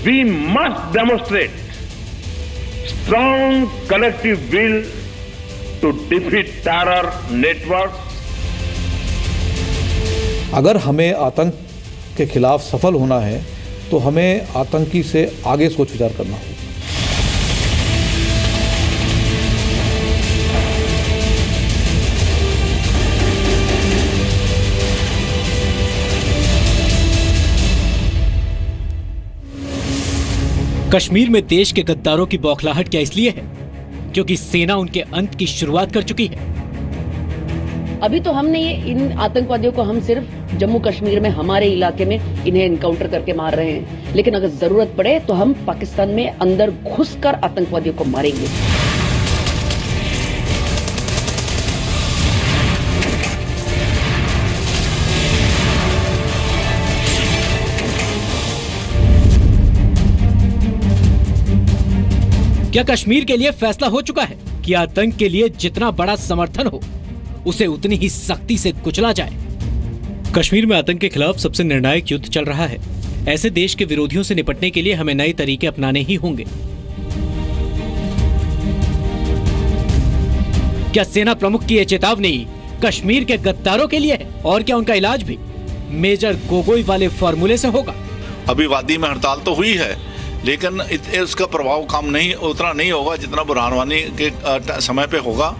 we must demonstrate strong collective will to defeat terror networks. अगर हमें आतंक के खिलाफ सफल होना है तो हमें आतंकी से आगे सोच विचार करना होगा। कश्मीर में देश के गद्दारों की बौखलाहट क्या इसलिए है क्योंकि सेना उनके अंत की शुरुआत कर चुकी है। अभी तो हमने इन आतंकवादियों को हम सिर्फ जम्मू कश्मीर में हमारे इलाके में इन्हें इनकाउंटर करके मार रहे हैं, लेकिन अगर जरूरत पड़े तो हम पाकिस्तान में अंदर घुसकर आतंकवादियों को मारेंगे। क्या कश्मीर के लिए फैसला हो चुका है कि आतंक के लिए जितना बड़ा समर्थन हो उसे उतनी ही सख्ती से कुचला जाए? कश्मीर में आतंक के खिलाफ सबसे निर्णायक युद्ध चल रहा है। ऐसे देश के विरोधियों से निपटने के लिए हमें नए तरीके अपनाने ही होंगे। क्या सेना प्रमुख की यह चेतावनी कश्मीर के गद्दारों के लिए है? और क्या उनका इलाज भी मेजर गोगोई वाले फॉर्मूले से होगा? अभी वादी में हड़ताल तो हुई है, लेकिन उसका प्रभाव कम नहीं उतना नहीं होगा जितना बुरहान वानी के समय पे होगा।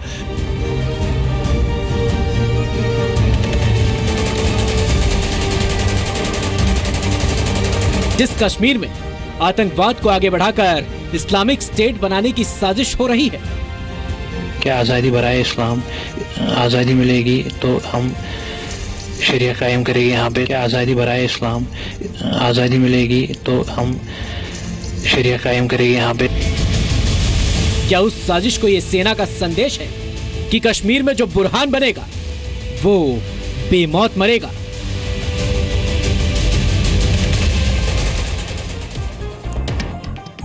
जिस कश्मीर में आतंकवाद को आगे बढ़ाकर इस्लामिक स्टेट बनाने की साजिश हो रही है, क्या आज़ादी बराए इस्लाम आज़ादी मिलेगी तो हम शरिया कायम करेंगे यहाँ पे। क्या आज़ादी बराए इस्लाम आज़ादी मिलेगी तो हम शरिया कायम करेंगे यहाँ पे। क्या उस साजिश को ये सेना का संदेश है कि कश्मीर में जो बुरहान बनेगा वो बेमौत मरेगा?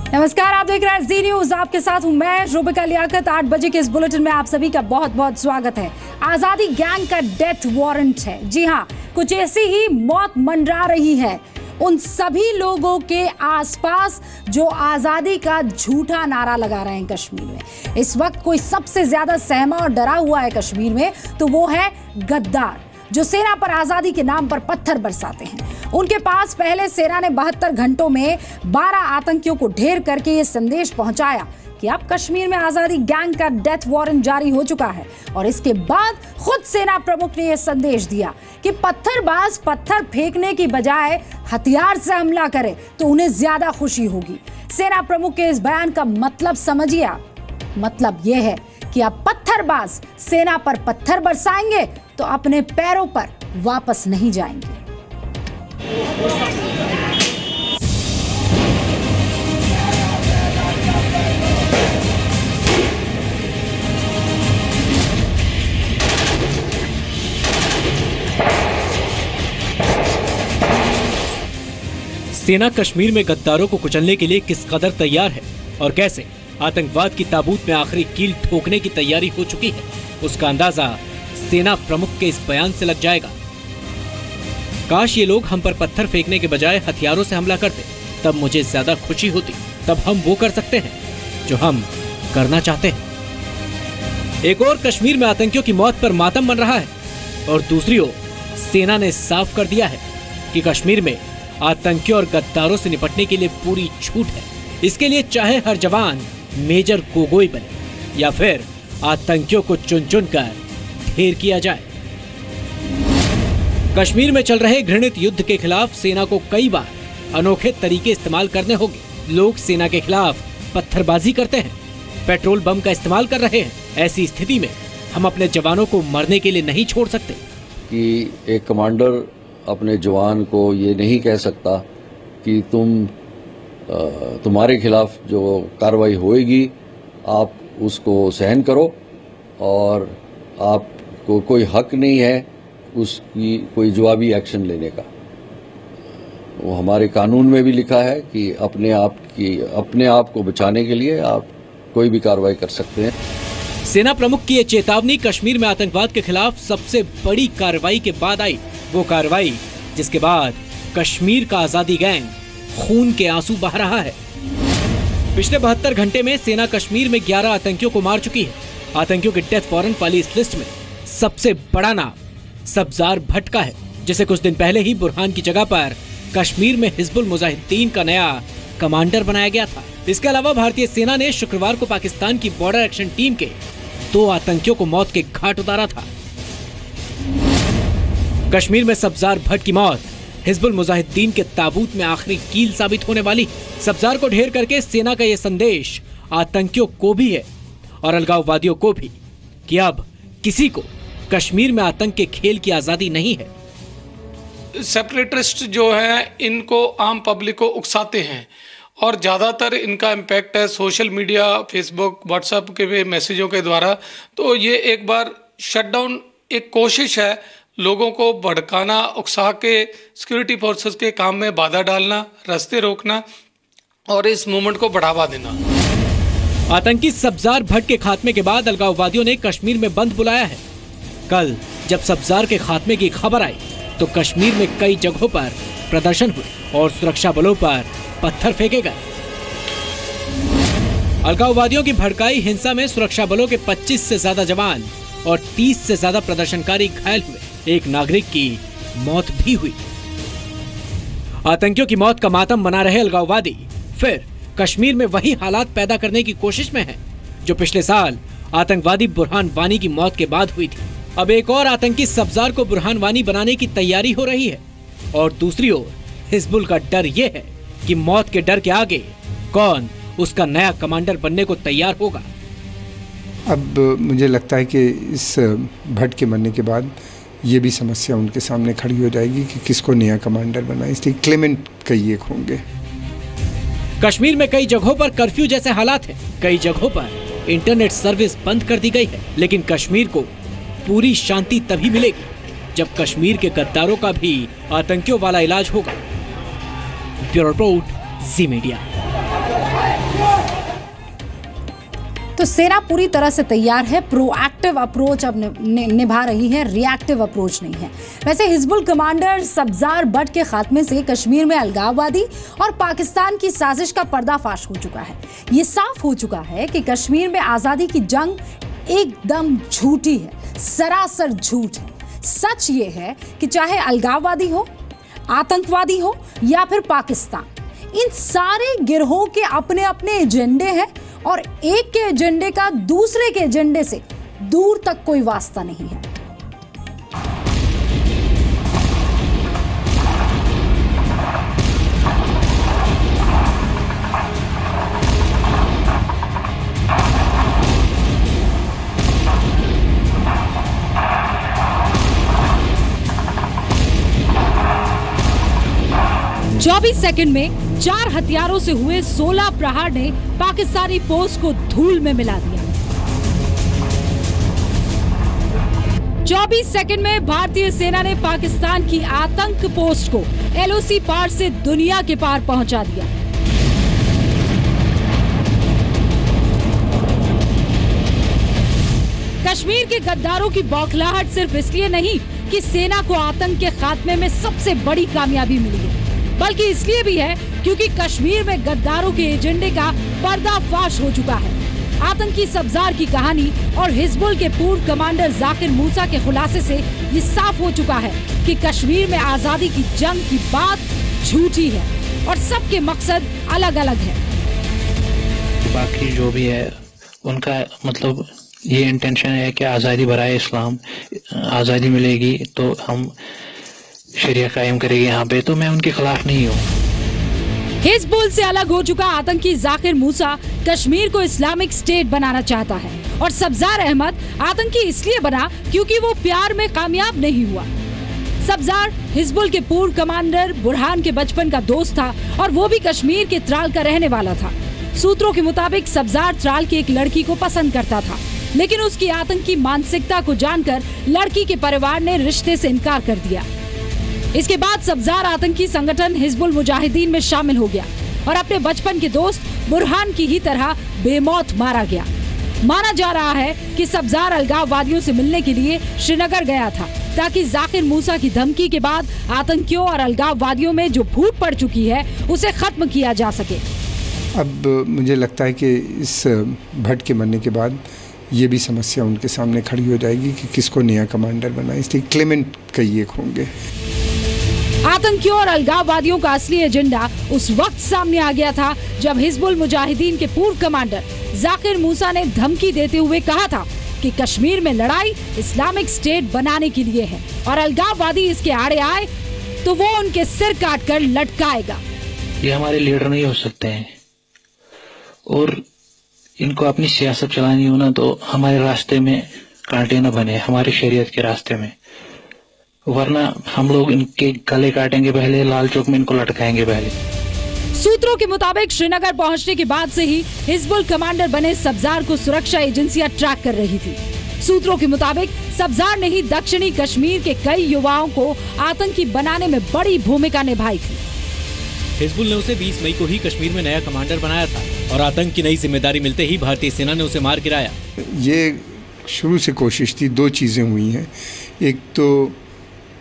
नमस्कार, आप देख रहे हैं जी न्यूज। आपके साथ हूं मैं रूबिका लियाकत। 8 बजे के इस बुलेटिन में आप सभी का बहुत बहुत स्वागत है। आजादी गैंग का डेथ वारंट है। जी हां, कुछ ऐसी ही मौत मंडरा रही है उन सभी लोगों के आसपास जो आजादी का झूठा नारा लगा रहे हैं कश्मीर में। इस वक्त कोई सबसे ज्यादा सहमा और डरा हुआ है कश्मीर में तो वो है गद्दार, जो सेना पर आजादी के नाम पर पत्थर बरसाते हैं। उनके पास पहले सेना ने 72 घंटों में 12 आतंकियों को ढेर करके ये संदेश पहुंचाया कि अब कश्मीर में आजादी गैंग का डेथ वारंट जारी हो चुका है। और इसके बाद खुद सेना प्रमुख ने यह संदेश दिया कि पत्थरबाज पत्थर फेंकने की बजाय हथियार से हमला करे तो उन्हें ज्यादा खुशी होगी। सेना प्रमुख के इस बयान का मतलब समझिए आप। मतलब यह है कि अब पत्थरबाज सेना पर पत्थर बरसाएंगे तो अपने पैरों पर वापस नहीं जाएंगे। सेना कश्मीर में गद्दारों को कुचलने के लिए किस कदर तैयार है और कैसे आतंकवाद की ताबूत में आखिरी कील ठोकने की तैयारी हो चुकी है, उसका अंदाजा सेना प्रमुख के इस बयान से लग जाएगा। काश ये लोग हम पर पत्थर फेंकने के बजाय हथियारों से हमला करते, तब मुझे ज्यादा खुशी होती। तब हम वो कर सकते हैं जो हम करना चाहते हैं। एक और कश्मीर में आतंकियों की मौत पर मातम बन रहा है और दूसरी ओर सेना ने साफ कर दिया है कि कश्मीर में आतंकियों और गद्दारों से निपटने के लिए पूरी छूट है। इसके लिए चाहे हर जवान मेजर गोगोई बने या फिर आतंकियों को चुन चुन कर ढेर किया जाए। कश्मीर में चल रहे घृणित युद्ध के खिलाफ सेना को कई बार अनोखे तरीके इस्तेमाल करने होंगे। लोग सेना के खिलाफ पत्थरबाजी करते हैं, पेट्रोल बम का इस्तेमाल कर रहे हैं। ऐसी स्थिति में हम अपने जवानों को मरने के लिए नहीं छोड़ सकते। कि एक कमांडर अपने जवान को ये नहीं कह सकता कि तुम्हारे खिलाफ जो कार्रवाई होएगी आप उसको सहन करो और आपको कोई हक नहीं है उसकी कोई जवाबी एक्शन लेने का। वो हमारे कानून में भी लिखा है कि अपने आप को बचाने के लिए आप कोई भी कार्रवाई कर सकते हैं। सेना प्रमुख की ये चेतावनी कश्मीर में आतंकवाद के खिलाफ सबसे बड़ी कार्रवाई के बाद आई। वो कार्रवाई जिसके बाद कश्मीर का आजादी गैंग खून के आंसू बहा रहा है। पिछले 72 घंटे में सेना कश्मीर में 11 आतंकियों को मार चुकी है। आतंकियों के डेथ वारंट वाली इस लिस्ट में सबसे बड़ा नाम सब्जार भट्ट का है, जिसे कुछ दिन पहले ही बुरहान की जगह पर कश्मीर में हिजबुल मुजाहिदीन का नया कमांडर बनाया गया था। इसके अलावा भारतीय सेना ने शुक्रवार को पाकिस्तान की बॉर्डर एक्शन टीम के 2 आतंकियों को मौत के घाट उतारा था। कश्मीर में सब्जार भट्ट की मौत हिजबुल मुजाहिदीन के ताबूत में आखिरी कील साबित होने वाली। सब्जार को ढेर करके सेना का यह संदेश आतंकियों को भी है और अलगाववादियों को भी कि अब किसी को कश्मीर में आतंक के खेल की आजादी नहीं है। सेपरेटिस्ट जो है इनको आम पब्लिक को उकसाते हैं और ज़्यादातर इनका इम्पैक्ट है सोशल मीडिया, फेसबुक, व्हाट्सएप के मैसेजों के द्वारा। तो ये एक बार शटडाउन एक कोशिश है लोगों को भड़काना, उकसा के सिक्योरिटी फोर्सेस के काम में बाधा डालना, रास्ते रोकना और इस मूवमेंट को बढ़ावा देना। आतंकी सब्जार भट्ट के खात्मे के बाद अलगाववादियों ने कश्मीर में बंद बुलाया है। कल जब सब्जार के खात्मे की खबर आई तो कश्मीर में कई जगहों पर प्रदर्शन हुए और सुरक्षा बलों पर पत्थर फेंके गए। अलगाववादियों की भड़काई हिंसा में सुरक्षा बलों के 25 से ज्यादा जवान और 30 से ज्यादा प्रदर्शनकारी घायल हुए। एक नागरिक की मौत भी हुई। आतंकियों की मौत का मातम मना रहे अलगाववादी फिर कश्मीर में वही हालात पैदा करने की कोशिश में हैं जो पिछले साल आतंकवादी बुरहान वानी की मौत के बाद हुई थी। अब एक और आतंकी सब्जार को बुरहान वानी बनाने की तैयारी हो रही है और दूसरी ओर हिजबुल का डर यह है कि मौत के डर के आगे कौन उसका नया कमांडर बनने को तैयार होगा। अब मुझे लगता है कि इस भट्ट के मरने के बाद ये भी समस्या उनके सामने खड़ी हो जाएगी कि किसको नया कमांडर बनाए, इसलिए क्लेमेंट कई एक होंगे। कश्मीर में कई जगहों पर कर्फ्यू जैसे हालात हैं। कई जगहों पर इंटरनेट सर्विस बंद कर दी गई है, लेकिन कश्मीर को पूरी शांति तभी मिलेगी जब कश्मीर के गद्दारों का भी आतंकियों वाला इलाज होगा। ब्यूरो रिपोर्ट, जी मीडिया। तो सेना पूरी तरह से तैयार है, प्रोएक्टिव अप्रोच अब निभा रही है, रिएक्टिव अप्रोच नहीं है। वैसे हिजबुल कमांडर सब्जार भट्ट के खात्मे से कश्मीर में अलगाववादी और पाकिस्तान की साजिश का पर्दाफाश हो चुका है। ये साफ हो चुका है कि कश्मीर में आजादी की जंग एकदम झूठी है, सरासर झूठ है। सच ये है कि चाहे अलगाववादी हो, आतंकवादी हो या फिर पाकिस्तान, इन सारे गिरोहों के अपने अपने एजेंडे हैं और एक के एजेंडे का दूसरे के एजेंडे से दूर तक कोई वास्ता नहीं है। चौबीस सेकंड में 4 हथियारों से हुए 16 प्रहार ने पाकिस्तानी पोस्ट को धूल में मिला दिया। 24 सेकंड में भारतीय सेना ने पाकिस्तान की आतंक पोस्ट को एलओसी पार से दुनिया के पार पहुंचा दिया। कश्मीर के गद्दारों की बौखलाहट सिर्फ इसलिए नहीं कि सेना को आतंक के खात्मे में सबसे बड़ी कामयाबी मिली है, बल्कि इसलिए भी है क्योंकि कश्मीर में गद्दारों के एजेंडे का पर्दाफाश हो चुका है। आतंकी सब्जार की कहानी और हिजबुल के पूर्व कमांडर जाकिर मूसा के खुलासे से ये साफ हो चुका है कि कश्मीर में आजादी की जंग की बात झूठी है और सबके मकसद अलग अलग है। बाकी जो भी है उनका मतलब ये इंटेंशन है कि आज़ादी बराए इस्लाम, आज़ादी मिलेगी तो हम शरिया कायम करेगी यहाँ पे, तो मैं उनके खिलाफ नहीं हूँ। हिजबुल से अलग हो चुका आतंकी जाकिर मूसा कश्मीर को इस्लामिक स्टेट बनाना चाहता है और सब्जार अहमद आतंकी इसलिए बना क्योंकि वो प्यार में कामयाब नहीं हुआ। सब्जार हिजबुल के पूर्व कमांडर बुरहान के बचपन का दोस्त था और वो भी कश्मीर के त्राल का रहने वाला था। सूत्रों के मुताबिक सब्जार त्राल की एक लड़की को पसंद करता था, लेकिन उसकी आतंकी मानसिकता को जानकर लड़की के परिवार ने रिश्ते से इनकार कर दिया। इसके बाद सब्जार आतंकी संगठन हिजबुल मुजाहिदीन में शामिल हो गया और अपने बचपन के दोस्त बुरहान की ही तरह बेमौत मारा गया। माना जा रहा है कि सब्जार अलगाववादियों से मिलने के लिए श्रीनगर गया था ताकि जाकिर मूसा की धमकी के बाद आतंकियों और अलगाववादियों में जो फूट पड़ चुकी है उसे खत्म किया जा सके। अब मुझे लगता है कि इस भट्ट के मरने के बाद ये भी समस्या उनके सामने खड़ी हो जाएगी कि किसको नया कमांडर बनाए, इसलिए क्लेमेंट कई एक होंगे। आतंकियों और अलगाववादियों का असली एजेंडा उस वक्त सामने आ गया था जब हिजबुल मुजाहिदीन के पूर्व कमांडर जाकिर मूसा ने धमकी देते हुए कहा था कि कश्मीर में लड़ाई इस्लामिक स्टेट बनाने के लिए है और अलगाववादी इसके आड़े आए तो वो उनके सिर काटकर लटकाएगा। ये हमारे लीडर नहीं हो सकते हैं और इनको अपनी सियासत चलानी हो ना तो हमारे रास्ते में कांटे न बने, हमारी शरीयत के रास्ते में, वरना हम लोग इनके गले काटेंगे पहले, लाल चौक में इनको लटकाएंगे पहले। सूत्रों के मुताबिक श्रीनगर पहुंचने के बाद से ही हिजबुल कमांडर बने सब्जार को सुरक्षा एजेंसियां ट्रैक कर रही थी। सूत्रों के मुताबिक सब्जार ने ही दक्षिणी कश्मीर के कई युवाओं को आतंकी बनाने में बड़ी भूमिका निभाई थी। हिजबुल ने उसे 20 मई को ही कश्मीर में नया कमांडर बनाया था और आतंक की नई जिम्मेदारी मिलते ही भारतीय सेना ने उसे मार गिराया। ये शुरू से कोशिश थी, दो चीज़ें हुई हैं, एक तो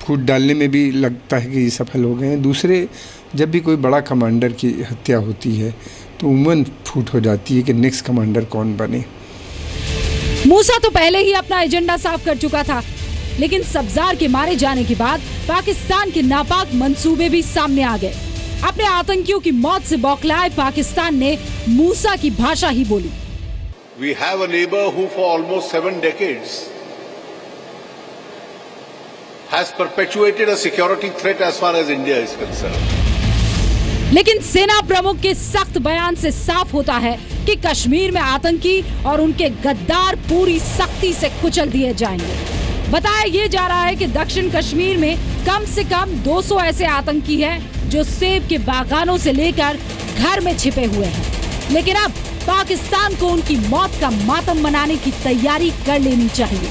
फूट डालने में भी लगता है कि ये सफल हो गए हैं, दूसरे जब भी कोई बड़ा कमांडर की हत्या होती है तो उमन फूट हो जाती है कि नेक्स्ट कमांडर कौन बने। मूसा तो पहले ही अपना एजेंडा साफ कर चुका था, लेकिन सब्जार के मारे जाने के बाद पाकिस्तान के नापाक मंसूबे भी सामने आ गए। अपने आतंकियों की मौत से बौखलाए पाकिस्तान ने मूसा की भाषा ही बोली। We have a neighbor who for almost 7 decades has perpetuated a security threat as far as India is concerned. लेकिन सेना प्रमुख के सख्त बयान से साफ होता है कि कश्मीर में आतंकी और उनके गद्दार पूरी सख्ती से कुचल दिए जाएंगे। बताया ये जा रहा है कि दक्षिण कश्मीर में कम से कम 200 ऐसे आतंकी हैं जो सेब के बागानों से लेकर घर में छिपे हुए हैं। लेकिन अब पाकिस्तान को उनकी मौत का मातम मनाने की तैयारी कर लेनी चाहिए।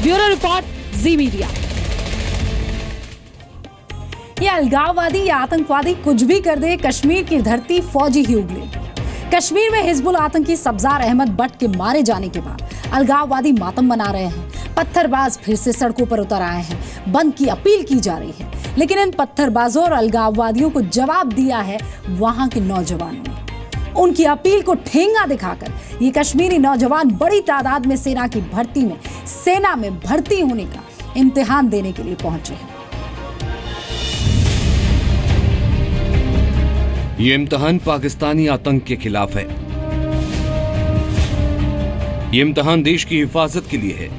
ब्यूरो रिपोर्ट, जी मीडिया। ये अलगाववादी या आतंकवादी कुछ भी कर दे, कश्मीर की धरती फौजी ही उगलेगी। कश्मीर में हिजबुल आतंकी सब्जार अहमद बट के मारे जाने के बाद अलगाववादी मातम मना रहे हैं। पत्थरबाज फिर से सड़कों पर उतर आए हैं, बंद की अपील की जा रही है। लेकिन इन पत्थरबाजों और अलगाववादियों को जवाब दिया है वहां के नौजवानों ने। उनकी अपील को ठेंगा दिखाकर ये कश्मीरी नौजवान बड़ी तादाद में सेना में भर्ती होने का इम्तिहान देने के लिए पहुंचे हैं। ये इम्तिहान पाकिस्तानी आतंक के खिलाफ है। ये इम्तिहान देश की हिफाजत के लिए है।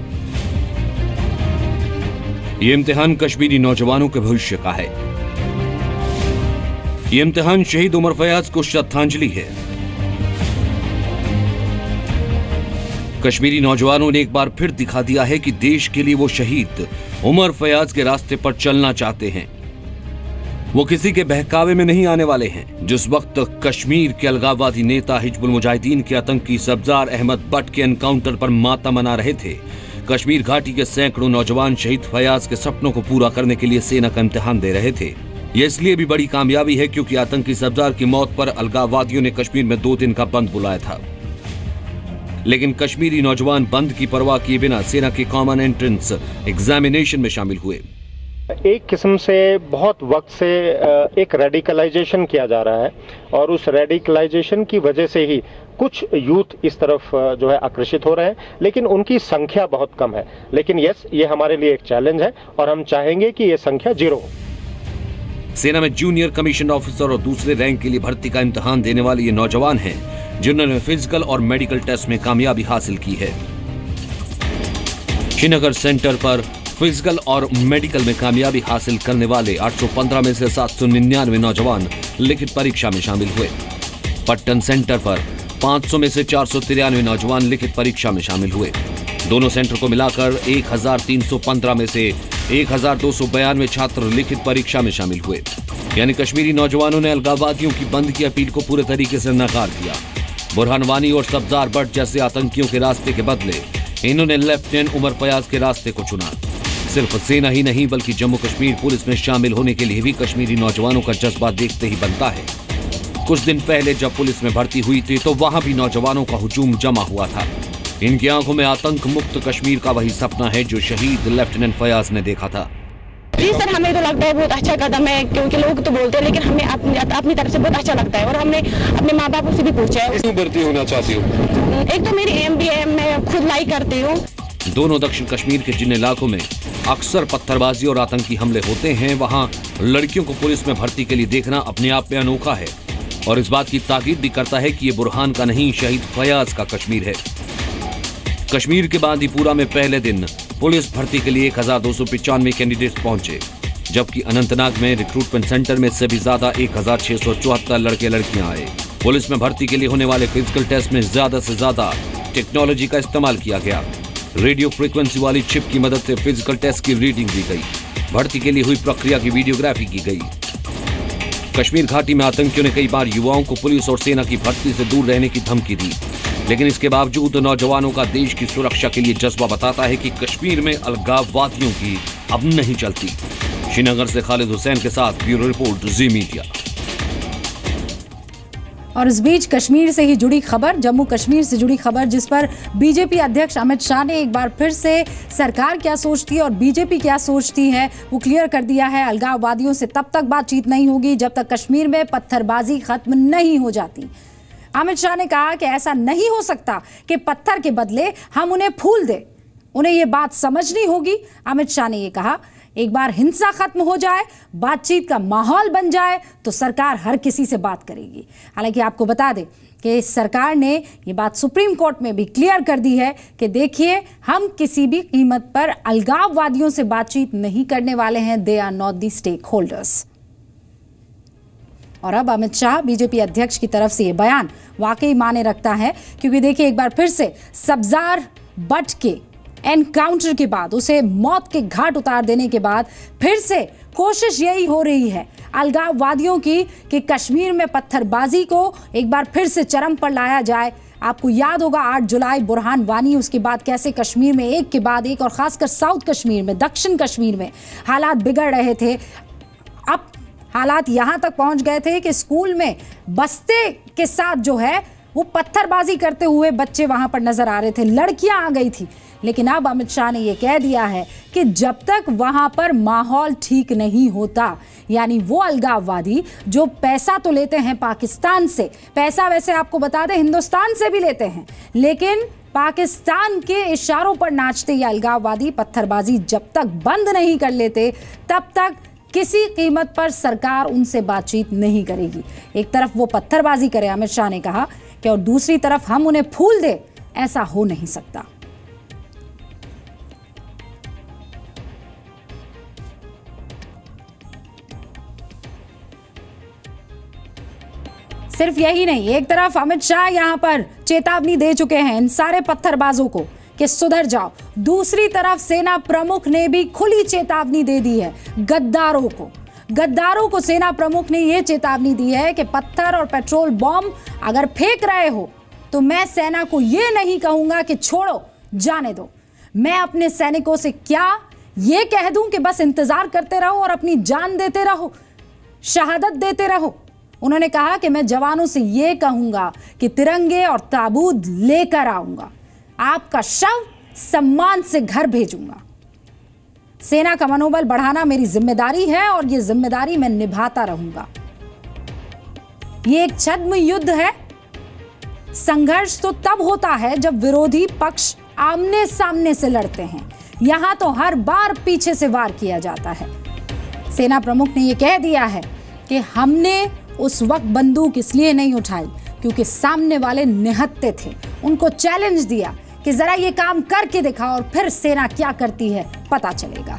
ये इम्तिहान कश्मीरी नौजवानों के भविष्य का है। ये इम्तिहान शहीद उमर फयाज को श्रद्धांजलि है। कश्मीरी नौजवानों ने एक बार फिर दिखा दिया है कि देश के लिए वो शहीद उमर फयाज के रास्ते पर चलना चाहते हैं। वो किसी के बहकावे में नहीं आने वाले हैं। जिस वक्त कश्मीर के अलगाववादी नेता हिजबुल मुजाहिदीन के आतंकी सब्जार अहमद बट के एनकाउंटर पर मातम मना रहे थे, कश्मीर घाटी के सैकड़ों नौजवान शहीद फयाज के सपनों को पूरा करने के लिए सेना का इम्तिहान दे रहे थे। यह इसलिए भी बड़ी कामयाबी है क्योंकि आतंकी सब्जार की मौत पर अलगाववादियों ने कश्मीर में 2 दिन का बंद बुलाया था। लेकिन कश्मीरी नौजवान बंद की परवाह किए बिना सेना के कॉमन एंट्रेंस एग्जामिनेशन में शामिल हुए। एक किस्म से बहुत वक्त से एक रेडिकलाइजेशन किया जा रहा है और उस रेडिकलाइजेशन की वजह से ही कुछ यूथ इस तरफ जो है आकर्षित हो रहे हैं, लेकिन उनकी संख्या बहुत कम है। लेकिन यस, ये हमारे लिए एक चैलेंज है और हम चाहेंगे कि ये संख्या 0 हो। सेना में जूनियर कमीशन ऑफिसर और दूसरे रैंक के लिए भर्ती का इम्तिहान देने वाले ये नौजवान हैं जिन्होंने फिजिकल और मेडिकल टेस्ट में कामयाबी हासिल की है। श्रीनगर सेंटर पर फिजिकल और मेडिकल में कामयाबी हासिल करने वाले 815 में से 799 नौजवान लिखित परीक्षा में शामिल हुए। पट्टन सेंटर पर 500 में से 493 नौजवान लिखित परीक्षा में शामिल हुए। दोनों सेंटर को मिलाकर 1315 में से 1292 छात्र लिखित परीक्षा में शामिल हुए। यानी कश्मीरी नौजवानों ने अलगाववादियों की बंद की अपील को पूरे तरीके से नकार दिया। बुरहान वानी और सब्जार बट जैसे आतंकियों के रास्ते के बदले इन्होंने लेफ्टिनेंट उमर फयाज के रास्ते को चुना। सिर्फ सेना ही नहीं बल्कि जम्मू कश्मीर पुलिस में शामिल होने के लिए भी कश्मीरी नौजवानों का जज्बा देखते ही बनता है। कुछ दिन पहले जब पुलिस में भर्ती हुई थी तो वहां भी नौजवानों का हुजूम जमा हुआ था। इनकी आंखों में आतंक मुक्त कश्मीर का वही सपना है जो शहीद लेफ्टिनेंट फयाज ने देखा था। जी सर, हमें तो लगता है बहुत अच्छा कदम है, क्योंकि लोग तो बोलते हैं, लेकिन हमें अपनी तरफ से बहुत अच्छा लगता है। और हमने अपने माँ बाप से भी पूछा है। क्यों भर्ती होना चाहती हूँ? एक तो मेरी एम भी है, मैं खुद लाई करती हूँ। दोनों दक्षिण कश्मीर के जिन इलाकों में अक्सर पत्थरबाजी और आतंकी हमले होते हैं, वहाँ लड़कियों को पुलिस में भर्ती के लिए देखना अपने आप में अनोखा है और इस बात की ताकीद भी करता है कि ये बुरहान का नहीं, शहीद फयाज का कश्मीर है। कश्मीर के बांदीपुरा में पहले दिन पुलिस भर्ती के लिए 1295 कैंडिडेट पहुंचे, जबकि अनंतनाग में रिक्रूटमेंट सेंटर में से भी ज्यादा 1674 लड़के लड़कियां आए। पुलिस में भर्ती के लिए होने वाले फिजिकल टेस्ट में ज्यादा से ज्यादा टेक्नोलॉजी का इस्तेमाल किया गया। रेडियो फ्रीक्वेंसी वाली चिप की मदद से फिजिकल टेस्ट की रीडिंग दी गई। भर्ती के लिए हुई प्रक्रिया की वीडियोग्राफी की गई। कश्मीर घाटी में आतंकियों ने कई बार युवाओं को पुलिस और सेना की भर्ती से दूर रहने की धमकी दी, लेकिन इसके बावजूद नौजवानों का देश की सुरक्षा के लिए जज्बा बताता है कि कश्मीर में अलगाववादियों की अब नहीं चलती। श्रीनगर से खालिद हुसैन के साथ ब्यूरो रिपोर्ट, जी मीडिया। और इस बीच कश्मीर से ही जुड़ी खबर, जम्मू कश्मीर से जुड़ी खबर, जिस पर बीजेपी अध्यक्ष अमित शाह ने एक बार फिर से सरकार क्या सोचती है और बीजेपी क्या सोचती है वो क्लियर कर दिया है। अलगाववादियों से तब तक बातचीत नहीं होगी जब तक कश्मीर में पत्थरबाजी खत्म नहीं हो जाती। अमित शाह ने कहा कि ऐसा नहीं हो सकता कि पत्थर के बदले हम उन्हें फूल दें, उन्हें ये बात समझनी होगी। अमित शाह ने ये कहा, एक बार हिंसा खत्म हो जाए, बातचीत का माहौल बन जाए तो सरकार हर किसी से बात करेगी। हालांकि आपको बता दें कि सरकार ने ये बात सुप्रीम कोर्ट में भी क्लियर कर दी है कि देखिए, हम किसी भी कीमत पर अलगाववादियों से बातचीत नहीं करने वाले हैं। They are not the stakeholders. और अब अमित शाह बीजेपी अध्यक्ष की तरफ से ये बयान वाकई माने रखता है, क्योंकि देखिए एक बार फिर से सब्जार बट के एनकाउंटर के बाद, उसे मौत के घाट उतार देने के बाद फिर से कोशिश यही हो रही है अलगाववादियों की कि कश्मीर में पत्थरबाजी को एक बार फिर से चरम पर लाया जाए। आपको याद होगा 8 जुलाई बुरहान वानी, उसके बाद कैसे कश्मीर में एक के बाद एक, और खासकर साउथ कश्मीर में, दक्षिण कश्मीर में हालात बिगड़ रहे थे। अब हालात यहां तक पहुंच गए थे कि स्कूल में बस्ते के साथ जो है वो पत्थरबाजी करते हुए बच्चे वहां पर नजर आ रहे थे, लड़कियां आ गई थी। लेकिन अब अमित शाह ने ये कह दिया है कि जब तक वहां पर माहौल ठीक नहीं होता, यानी वो अलगाववादी जो पैसा तो लेते हैं पाकिस्तान से, पैसा वैसे आपको बता दें हिंदुस्तान से भी लेते हैं, लेकिन पाकिस्तान के इशारों पर नाचते ये अलगाववादी पत्थरबाजी जब तक बंद नहीं कर लेते, तब तक किसी कीमत पर सरकार उनसे बातचीत नहीं करेगी। एक तरफ वो पत्थरबाजी करे, अमित शाह ने कहा कि, और दूसरी तरफ हम उन्हें फूल दे, ऐसा हो नहीं सकता। सिर्फ यही नहीं, एक तरफ अमित शाह यहां पर चेतावनी दे चुके हैं इन सारे पत्थरबाजों को कि सुधर जाओ, दूसरी तरफ सेना प्रमुख ने भी खुली चेतावनी दे दी है गद्दारों को। गद्दारों को सेना प्रमुख ने यह चेतावनी दी है कि पत्थर और पेट्रोल बॉम्ब अगर फेंक रहे हो तो मैं सेना को यह नहीं कहूंगा कि छोड़ो, जाने दो। मैं अपने सैनिकों से क्या यह कह दूं कि बस इंतजार करते रहो और अपनी जान देते रहो, शहादत देते रहो। उन्होंने कहा कि मैं जवानों से यह कहूंगा कि तिरंगे और ताबूत लेकर आऊंगा, आपका शव सम्मान से घर भेजूंगा। सेना का मनोबल बढ़ाना मेरी जिम्मेदारी है और यह जिम्मेदारी मैं निभाता रहूंगा। यह एक छद्म युद्ध है। संघर्ष तो तब होता है जब विरोधी पक्ष आमने सामने से लड़ते हैं, यहां तो हर बार पीछे से वार किया जाता है। सेना प्रमुख ने यह कह दिया है कि हमने उस वक्त बंदूक इसलिए नहीं उठाई क्योंकि सामने वाले निहत्थे थे। उनको चैलेंज दिया कि जरा ये काम करके दिखाओ और फिर सेना क्या करती है पता चलेगा।